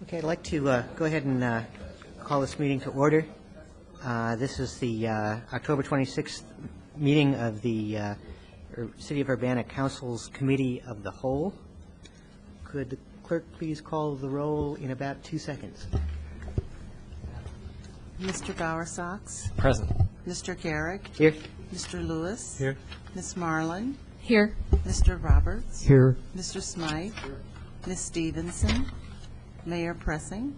Okay, I'd like to go ahead and call this meeting to order. This is the October 26th meeting of the City of Urbana Council's Committee of the Whole. Could the clerk please call the roll in about 2 seconds? Mr. Bowersox. Present. Mr. Garrick. Here. Mr. Lewis. Here. Ms. Marlin. Here. Mr. Roberts. Here. Mr. Smythe. Ms. Stevenson. Mayor Pressing.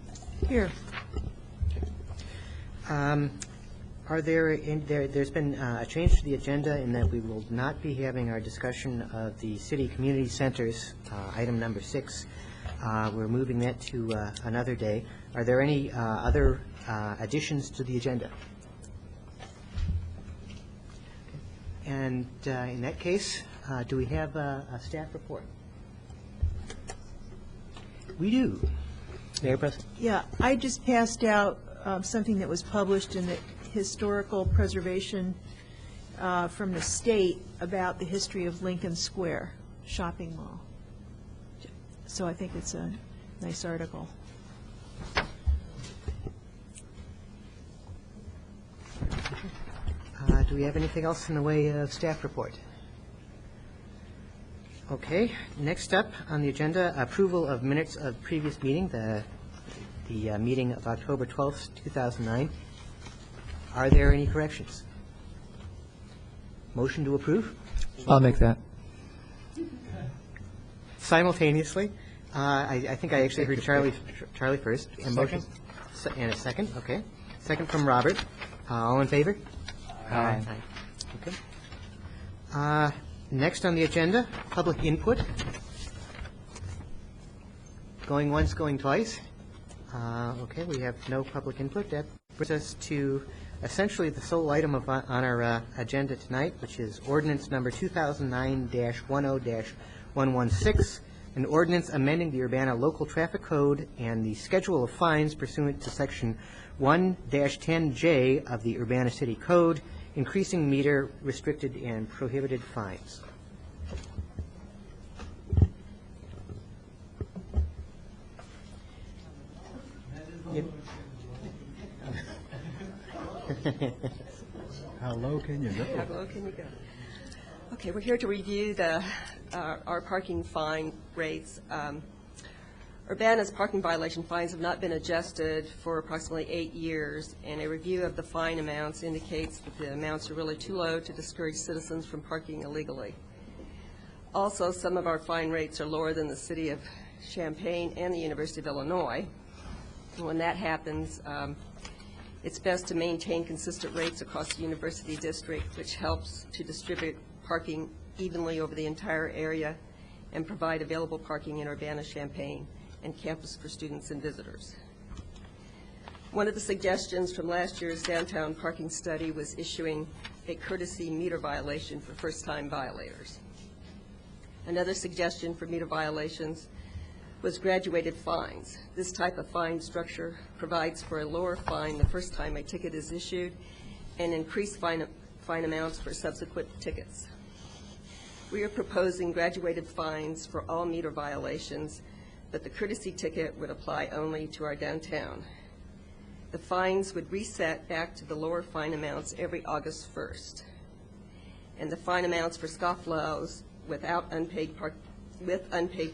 Here. There's been a change to the agenda in that we will not be having our discussion of the city community centers, item number 6. We're moving that to another day. Are there any other additions to the agenda? And in that case, do we have a staff report? We do. Mayor Pressing. Yeah, I just passed out something that was published in the Historical Preservation from the state about the history of Lincoln Square shopping mall. So I think it's a nice article. Do we have anything else in the way of staff report? Okay, next up on the agenda, approval of minutes of previous meeting, the meeting of October 12th, 2009. Are there any corrections? Motion to approve? I'll make that. Simultaneously? I think I actually heard Charlie first. A motion? And a second, okay. Second from Robert. All in favor? Aye. Okay. Next on the agenda, public input. Going once, going twice. Okay, we have no public input. That brings us to essentially the sole item on our agenda tonight, which is ordinance number 2009-10-116, an ordinance amending the Urbana Local Traffic Code and the schedule of fines pursuant to section 1-10J of the Urbana City Code, increasing meter restricted and prohibited fines. How low can you go? How low can you go? Okay, we're here to review our parking fine rates. Urbana's parking violation fines have not been adjusted for approximately 8 years, and a review of the fine amounts indicates that the amounts are really too low to discourage citizens from parking illegally. Also, some of our fine rates are lower than the city of Champaign and the University of Illinois. And when that happens, it's best to maintain consistent rates across the university district, which helps to distribute parking evenly over the entire area and provide available parking in Urbana-Champaign and campus for students and visitors. One of the suggestions from last year's downtown parking study was issuing a courtesy meter violation for first-time violators. Another suggestion for meter violations was graduated fines. This type of fine structure provides for a lower fine the first time a ticket is issued and increased fine amounts for subsequent tickets. We are proposing graduated fines for all meter violations, but the courtesy ticket would apply only to our downtown. The fines would reset back to the lower fine amounts every August 1st. And the fine amounts for scofflaws with unpaid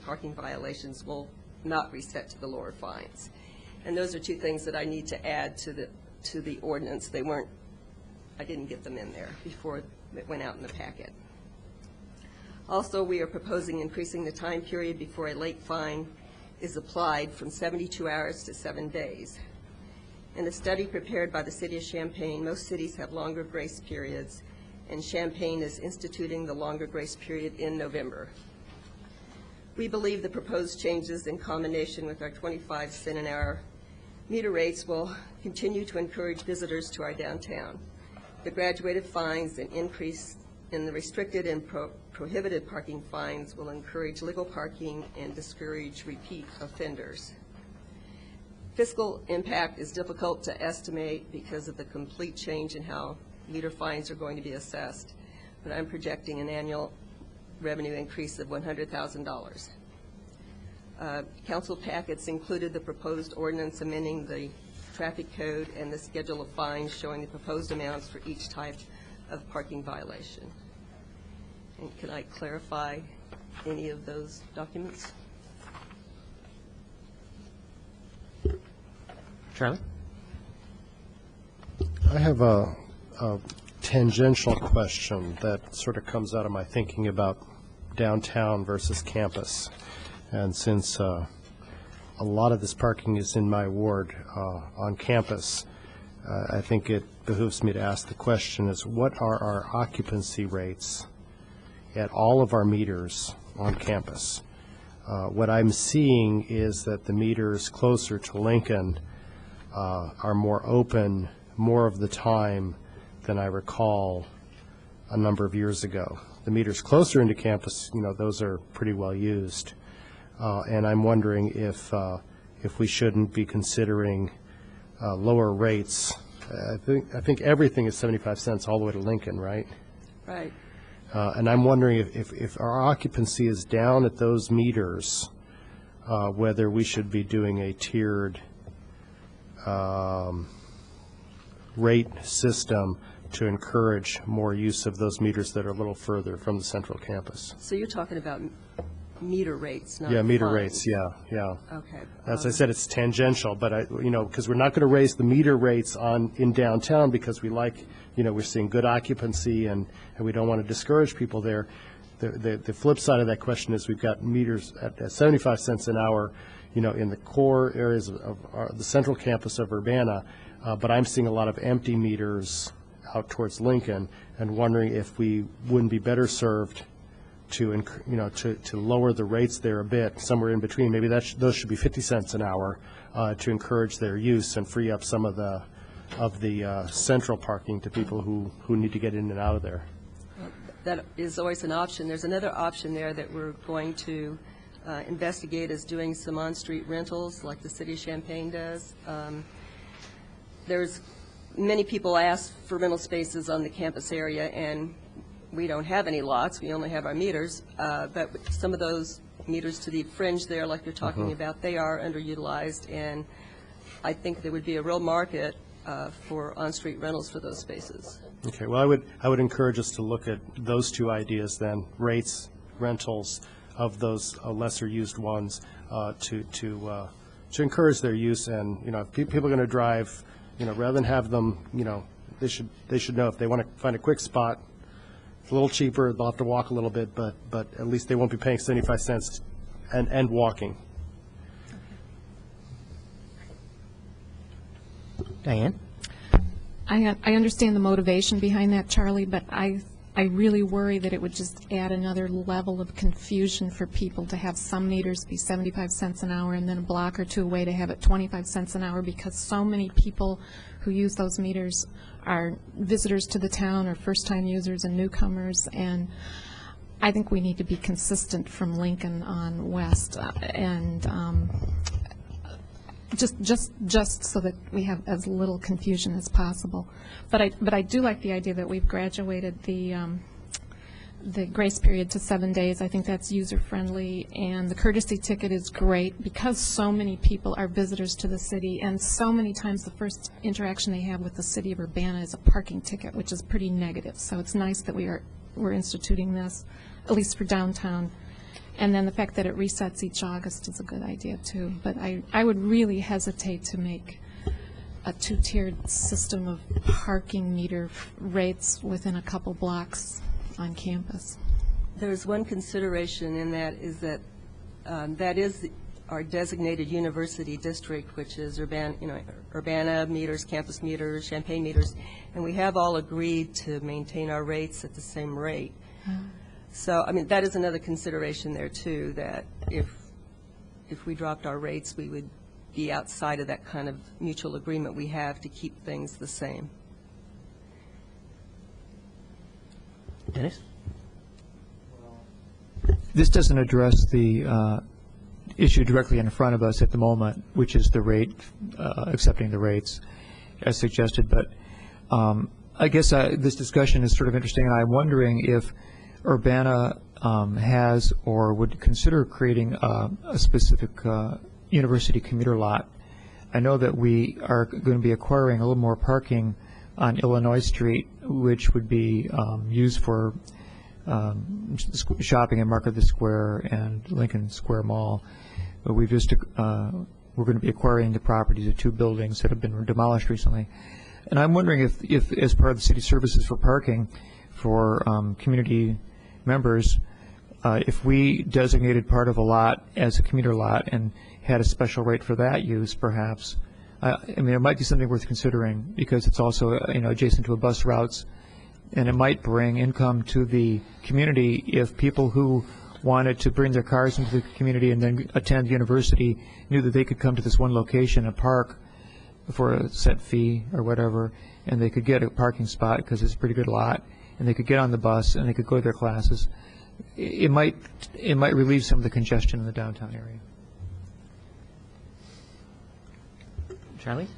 parking violations will not reset to the lower fines. And those are two things that I need to add to the ordinance. I didn't get them in there before it went out in the packet. Also, we are proposing increasing the time period before a late fine is applied from 72 hours to 7 days. In a study prepared by the City of Champaign, most cities have longer grace periods, and Champaign is instituting the longer grace period in November. We believe the proposed changes in combination with our 25-cent an hour meter rates will continue to encourage visitors to our downtown. The graduated fines and increase in the restricted and prohibited parking fines will encourage legal parking and discourage repeat offenders. Fiscal impact is difficult to estimate because of the complete change in how meter fines are going to be assessed, but I'm projecting an annual revenue increase of $100,000. Council packets included the proposed ordinance amending the traffic code and the schedule of fines showing the proposed amounts for each type of parking violation. And can I clarify any of those documents? Charlie? I have a tangential question that sort of comes out of my thinking about downtown versus campus. And since a lot of this parking is in my ward on campus, I think it behooves me to ask the question is, what are our occupancy rates at all of our meters on campus? What I'm seeing is that the meters closer to Lincoln are more open more of the time than I recall a number of years ago. The meters closer into campus, those are pretty well used. And I'm wondering if we shouldn't be considering lower rates. I think everything is 75 cents all the way to Lincoln, right? Right. And I'm wondering if our occupancy is down at those meters, whether we should be doing a tiered rate system to encourage more use of those meters that are a little further from the central campus. So you're talking about meter rates, not Yeah, meter fines. rates, yeah. Okay. As I said, it's tangential, but because we're not going to raise the meter rates in downtown because we like, we're seeing good occupancy and we don't want to discourage people there. The flip side of that question is we've got meters at 75 cents an hour, in the core areas of the central campus of Urbana, but I'm seeing a lot of empty meters out towards Lincoln and wondering if we wouldn't be better served to lower the rates there a bit, somewhere in between. Maybe those should be 50 cents an hour to encourage their use and free up some of the central parking to people who need to get in and out of there. That is always an option. There's another option there that we're going to investigate, is doing some on-street rentals like the city of Champaign does. There's many people ask for rental spaces on the campus area, and we don't have any lots. We only have our meters. But some of those meters to the fringe there, like you're talking about, they are underutilized, and I think there would be a real market for on-street rentals for those spaces. Okay, well, I would encourage us to look at those two ideas then, rates, rentals of those lesser used ones, to encourage their use. And if people are going to drive, rather than have them, they should know if they want to find a quick spot, it's a little cheaper, they'll have to walk a little bit, but at least they won't be paying 75 cents and walking. Diane? I understand the motivation behind that, Charlie, but I really worry that it would just add another level of confusion for people to have some meters be 75 cents an hour and then a block or two away to have it 25 cents an hour, because so many people who use those meters are visitors to the town or first-time users and newcomers, and I think we need to be consistent from Lincoln on west, and just so that we have as little confusion as possible. But I do like the idea that we've graduated the grace period to 7 days. I think that's user-friendly, and the courtesy ticket is great because so many people are visitors to the city, and so many times the first interaction they have with the city of Urbana is a parking ticket, which is pretty negative. So it's nice that we're instituting this, at least for downtown. And then the fact that it resets each August is a good idea, too. But I would really hesitate to make a two-tiered system of parking meter rates within a couple blocks on campus. There's one consideration in that is that that is our designated university district, which is Urbana meters, campus meters, Champaign meters, and we have all agreed to maintain our rates at the same rate. So, that is another consideration there, too, that if we dropped our rates, we would be outside of that kind of mutual agreement we have to keep things the same. Dennis? This doesn't address the issue directly in front of us at the moment, which is the rate, accepting the rates as suggested. But I guess this discussion is sort of interesting, and I'm wondering if Urbana has or would consider creating a specific university commuter lot. I know that we are going to be acquiring a little more parking on Illinois Street, which would be used for shopping at Market of the Square and Lincoln Square Mall. But we're going to be acquiring the properties of 2 buildings that have been demolished recently. And I'm wondering if as part of the city services for parking for community members, if we designated part of a lot as a commuter lot and had a special rate for that use, perhaps. I mean, it might be something worth considering because it's also, adjacent to a bus routes, and it might bring income to the community if people who wanted to bring their cars into the community and then attend university knew that they could come to this one location and park for a set fee or whatever, and they could get a parking spot because it's a pretty good lot, and they could get on the bus and they could go to their classes. It might relieve some of the congestion in the downtown area. Charlie?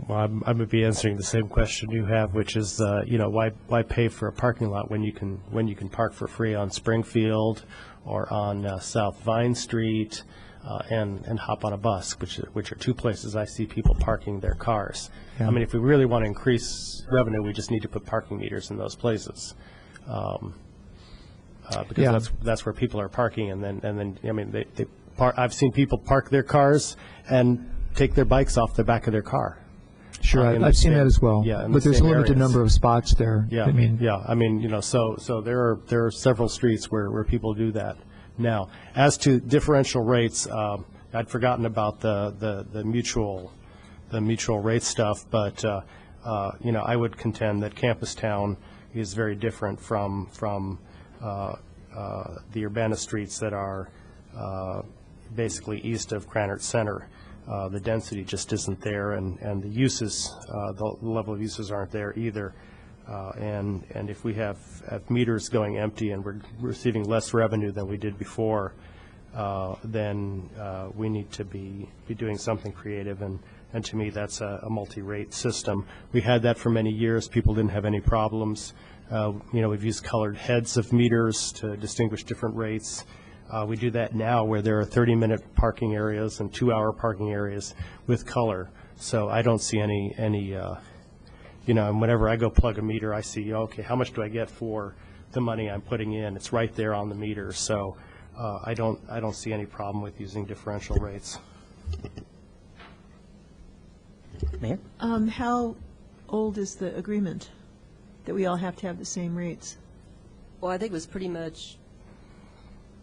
Well, I'm going to be answering the same question you have, which is, why pay for a parking lot when you can park for free on Springfield or on South Vine Street and hop on a bus, which are 2 places I see people parking their cars. Yeah. I mean, if we really want to increase revenue, we just need to put parking meters in those places. Because that's where people are parking, and then I mean, I've seen people park their cars and take their bikes off the back of their car. Sure, I've seen that as well. Yeah, but there's a limited number of spots there. Yeah, I mean, so there are several streets where people do that now. As to differential rates, I'd forgotten about the mutual rate stuff, but I would contend that Campus Town is very different from the Urbana streets that are basically east of Krannert Center. The density just isn't there, and the uses, the level of uses aren't there either. And if we have meters going empty and we're receiving less revenue than we did before, then we need to be doing something creative. And to me, that's a multi-rate system. We had that for many years. People didn't have any problems. We've used colored heads of meters to distinguish different rates. We do that now where there are 30-minute parking areas and 2-hour parking areas with color. So I don't see any and whenever I go plug a meter, I see, okay, how much do I get for the money I'm putting in? It's right there on the meter. So I don't see any problem with using differential rates. Mayor? How old is the agreement that we all have to have the same rates? Well, I think it was pretty much,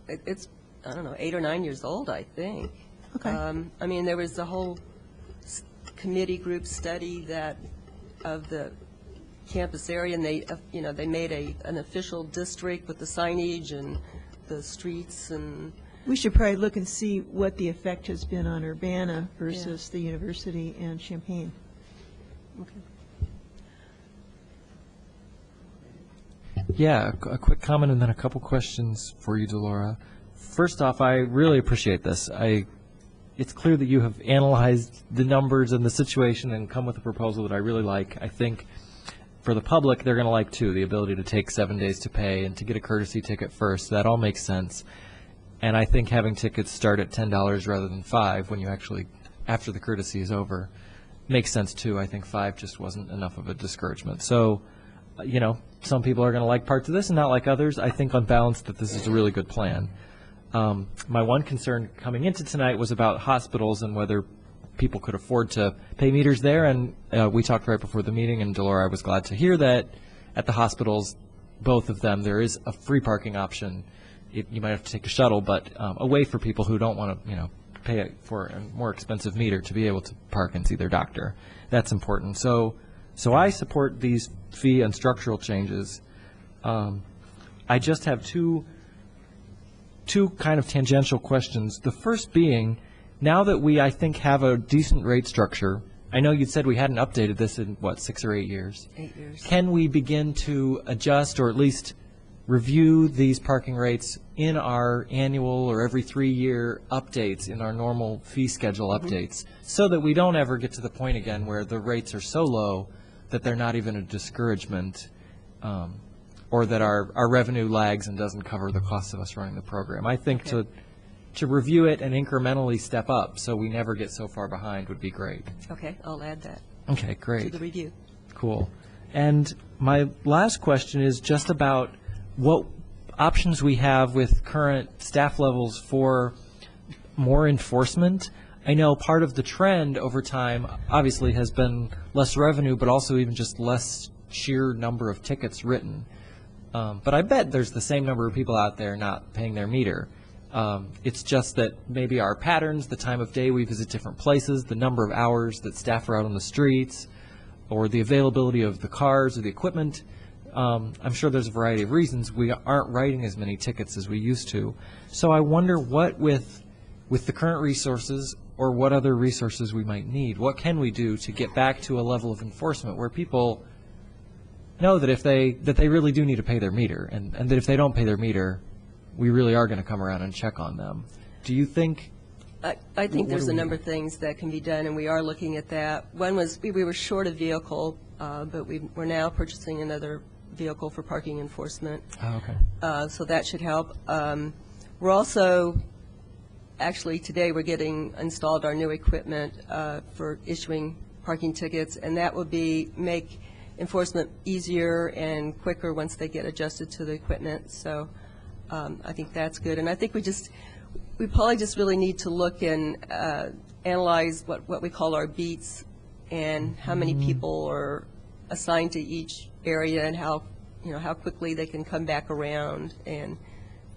it's, I don't know, 8 or 9 years old, I think. Okay. I mean, there was a whole committee group study of the campus area, and they made an official district with the signage and the streets and. We should probably look and see what the effect has been on Urbana versus the university and Champaign. Okay. Yeah, a quick comment and then a couple questions for you, Delora. First off, I really appreciate this. It's clear that you have analyzed the numbers and the situation and come with a proposal that I really like. I think for the public, they're going to like, too, the ability to take 7 days to pay and to get a courtesy ticket first. That all makes sense. And I think having tickets start at $10 rather than $5 when you actually, after the courtesy is over, makes sense, too. I think $5 just wasn't enough of a discouragement. So, some people are going to like parts of this and not like others. I think on balance that this is a really good plan. My one concern coming into tonight was about hospitals and whether people could afford to pay meters there. And we talked right before the meeting, and Delora, I was glad to hear that at the hospitals, both of them, there is a free parking option. You might have to take a shuttle, but a way for people who don't want to, pay for a more expensive meter to be able to park and see their doctor. That's important. So I support these fee and structural changes. I just have two kind of tangential questions. The first being, now that we, I think, have a decent rate structure, I know you said we hadn't updated this in, 6 or 8 years? 8 years. Can we begin to adjust or at least review these parking rates in our annual or every 3-year updates, in our normal fee schedule updates, so that we don't ever get to the point again where the rates are so low that they're not even a discouragement or that our revenue lags and doesn't cover the cost of us running the program. I think to review it and incrementally step up so we never get so far behind would be great. Okay, I'll add that Okay, to great. the review. Cool. And my last question is just about what options we have with current staff levels for more enforcement. I know part of the trend over time obviously has been less revenue, but also even just less sheer number of tickets written. But I bet there's the same number of people out there not paying their meter. It's just that maybe our patterns, the time of day we visit different places, the number of hours that staff are out on the streets, or the availability of the cars or the equipment. I'm sure there's a variety of reasons we aren't writing as many tickets as we used to. So I wonder what with the current resources or what other resources we might need, what can we do to get back to a level of enforcement where people know that they really do need to pay their meter, and that if they don't pay their meter, we really are going to come around and check on them. Do you think? I think there's a number of things that can be done, and we are looking at that. One was we were short a vehicle, but we're now purchasing another vehicle for parking enforcement. Oh, okay. So that should help. We're also, actually today, we're getting installed our new equipment for issuing parking tickets, and that would make enforcement easier and quicker once they get adjusted to the equipment. So I think that's good. And I think we probably just really need to look and analyze what we call our beats and how many people are assigned to each area and how quickly they can come back around and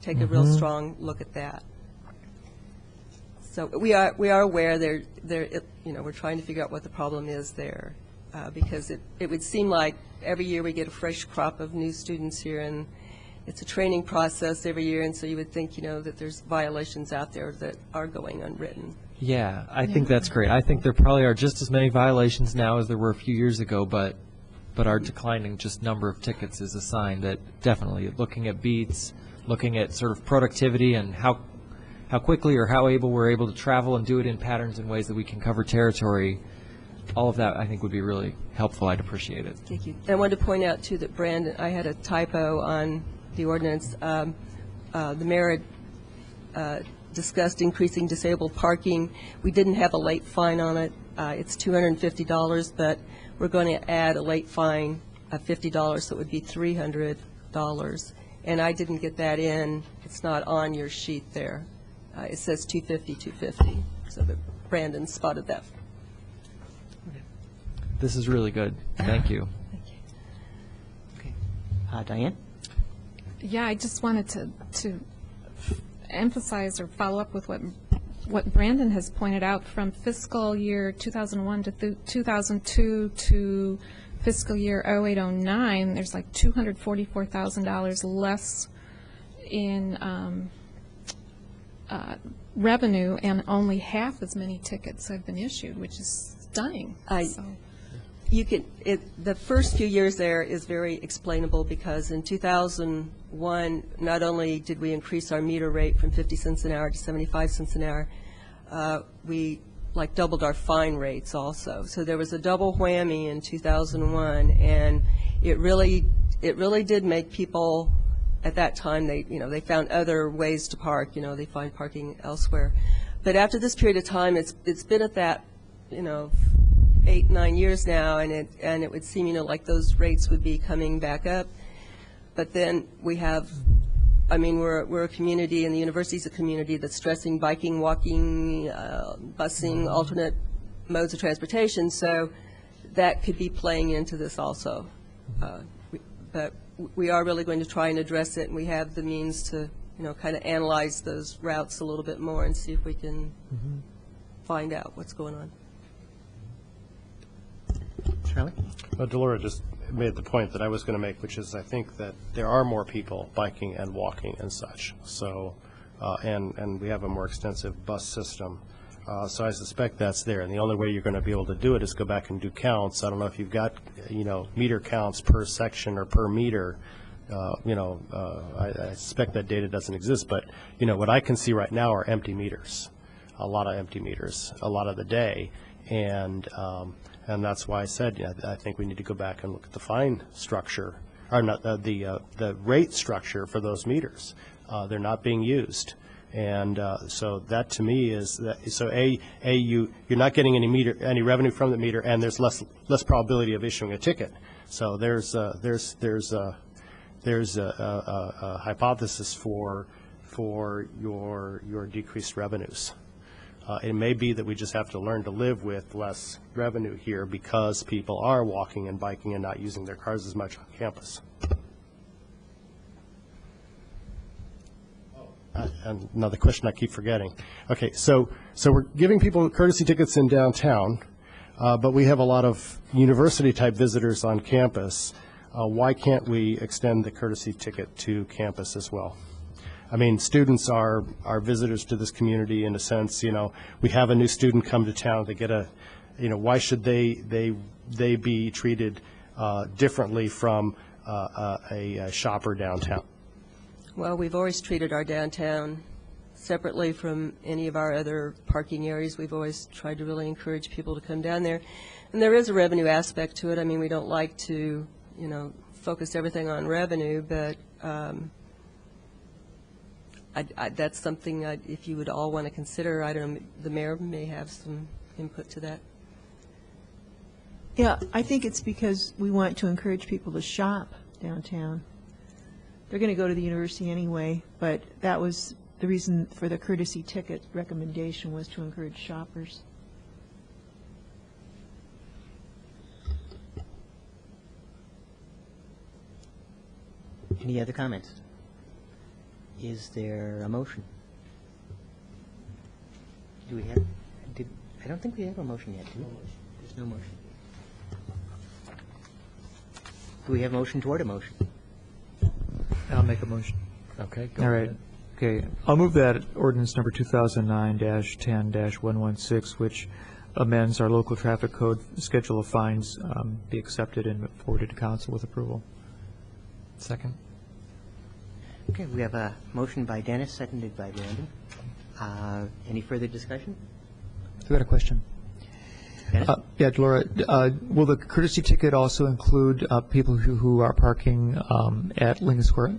take a real strong look at that. So we are aware we're trying to figure out what the problem is there, because it would seem like every year we get a fresh crop of new students here, and it's a training process every year, and so you would think, that there's violations out there that are going unwritten. Yeah, I think that's great. I think there probably are just as many violations now as there were a few years ago, but our declining just number of tickets is a sign that definitely looking at beats, looking at sort of productivity and how quickly or how we're able to travel and do it in patterns and ways that we can cover territory, all of that I think would be really helpful. I'd appreciate it. Thank you. I wanted to point out, too, that Brandon, I had a typo on the ordinance. The mayor had discussed increasing disabled parking. We didn't have a late fine on it. It's $250, but we're going to add a late fine of $50, so it would be $300. And I didn't get that in. It's not on your sheet there. It says $250. So that Brandon spotted that. This is really good. Thank you. Okay. Diane? Yeah, I just wanted to emphasize or follow up with what Brandon has pointed out. From fiscal year 2001 to 2002 to fiscal year 0809, there's like $244,000 less in revenue, and only half as many tickets have been issued, which is stunning. The first few years there is very explainable, because in 2001, not only did we increase our meter rate from 50 cents an hour to 75 cents an hour, we doubled our fine rates also. So there was a double whammy in 2001, and it really did make people at that time, they found other ways to park. They find parking elsewhere. But after this period of time, it's been at that 8-9 years now, and it would seem like those rates would be coming back up. But then we have, we're a community, and the university's a community that's stressing biking, walking, busing, alternate modes of transportation. So that could be playing into this also. But we are really going to try and address it, and we have the means to, kind of analyze those routes a little bit more and see if we can find out what's going on. Charlie? Well, Delora just made the point that I was going to make, which is I think that there are more people biking and walking and such. So, and we have a more extensive bus system. So I suspect that's there. And the only way you're going to be able to do it is go back and do counts. I don't know if you've got, meter counts per section or per meter. I suspect that data doesn't exist. But, what I can see right now are empty meters, a lot of empty meters, a lot of the day. And that's why I said, I think we need to go back and look at the fine structure or not, the rate structure for those meters. They're not being used. And so that to me is that, so you're not getting any revenue from the meter, and there's less probability of issuing a ticket. So there's a hypothesis for your decreased revenues. It may be that we just have to learn to live with less revenue here because people are walking and biking and not using their cars as much on campus. And another question I keep forgetting. Okay, so we're giving people courtesy tickets in downtown, but we have a lot of university-type visitors on campus. Why can't we extend the courtesy ticket to campus as well? I mean, students are visitors to this community in a sense. We have a new student come to town. They get why should they be treated differently from a shopper downtown? Well, we've always treated our downtown separately from any of our other parking areas. We've always tried to really encourage people to come down there. And there is a revenue aspect to it. I mean, we don't like to, focus everything on revenue, but that's something if you would all want to consider. I don't know, the mayor may have some input to that. Yeah, I think it's because we want to encourage people to shop downtown. They're going to go to the university anyway, but that was the reason for the courtesy ticket recommendation, was to encourage shoppers. Any other comments? Is there a motion? Do we have, I don't think we have a motion yet, do we? There's no motion. Do we have a motion toward a motion? I'll make a motion. Okay, go All right. ahead. Okay. I'll move that ordinance number 2009-10-116, which amends our local traffic code schedule of fines, be accepted and forwarded to council with approval. Second. Okay, we have a motion by Dennis, seconded by Brandon. Any further discussion? I've got a question. Dennis? Yeah, Laura, will the courtesy ticket also include people who are parking at Lincoln Square?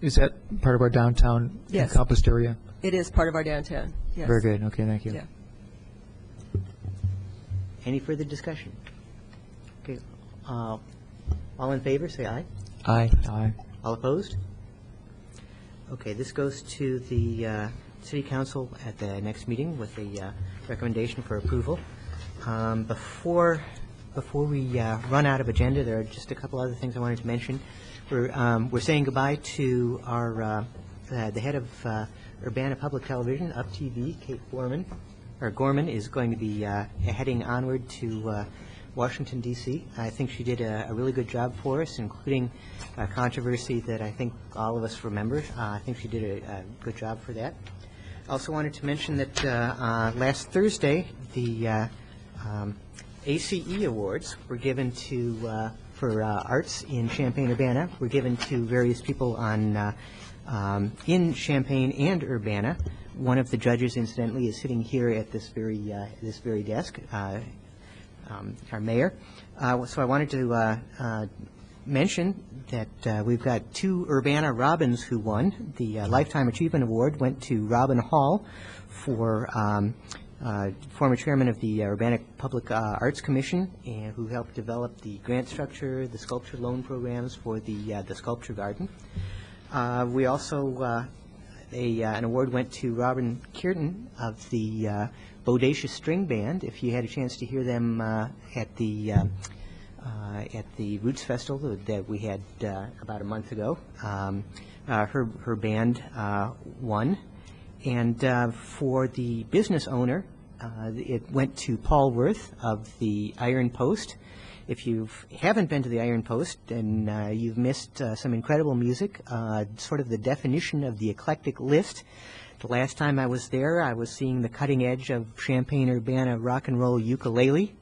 Is that part of our downtown Yes. encompassed area? It is part of our downtown, yes. Very good. Okay, thank you. Yeah. Any further discussion? Okay, all in favor, say aye. Aye. Aye. All opposed? Okay, this goes to the City Council at the next meeting with a recommendation for approval. Before we run out of agenda, there are just a couple other things I wanted to mention. We're saying goodbye to our the head of Urbana Public Television, Up TV, Kate Gorman. Gorman is going to be heading onward to Washington, D.C. I think she did a really good job for us, including a controversy that I think all of us remember. I think she did a good job for that. I also wanted to mention that last Thursday, the ACE Awards were given to, for arts in Champaign-Urbana, were given to various people on in Champaign and Urbana. One of the judges, incidentally, is sitting here at this very desk, our mayor. So I wanted to mention that we've got two Urbana Robins who won. The Lifetime Achievement Award went to Robin Hall for former chairman of the Urbana Public Arts Commission, and who helped develop the grant structure, the sculpture loan programs for the Sculpture Garden. We also an award went to Robin Kierton of the Bodacious String Band. If you had a chance to hear them at the Roots Festival that we had about a month ago, her band won. And for the business owner, it went to Paul Worth of the Iron Post. If you haven't been to the Iron Post, then you've missed some incredible music, sort of the definition of the eclectic list. The last time I was there, I was seeing the cutting edge of Champaign-Urbana rock and roll ukulele.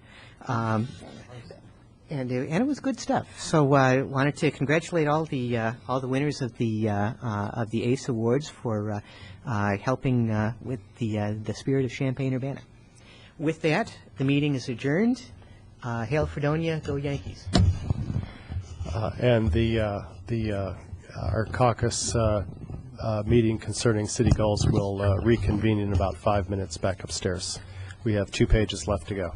And it was good stuff. So I wanted to congratulate all the winners of the ACE Awards for helping with the spirit of Champaign-Urbana. With that, the meeting is adjourned. Hail Fredonia, go Yankees. And our caucus meeting concerning city goals will reconvene in about 5 minutes back upstairs. We have 2 pages left to go.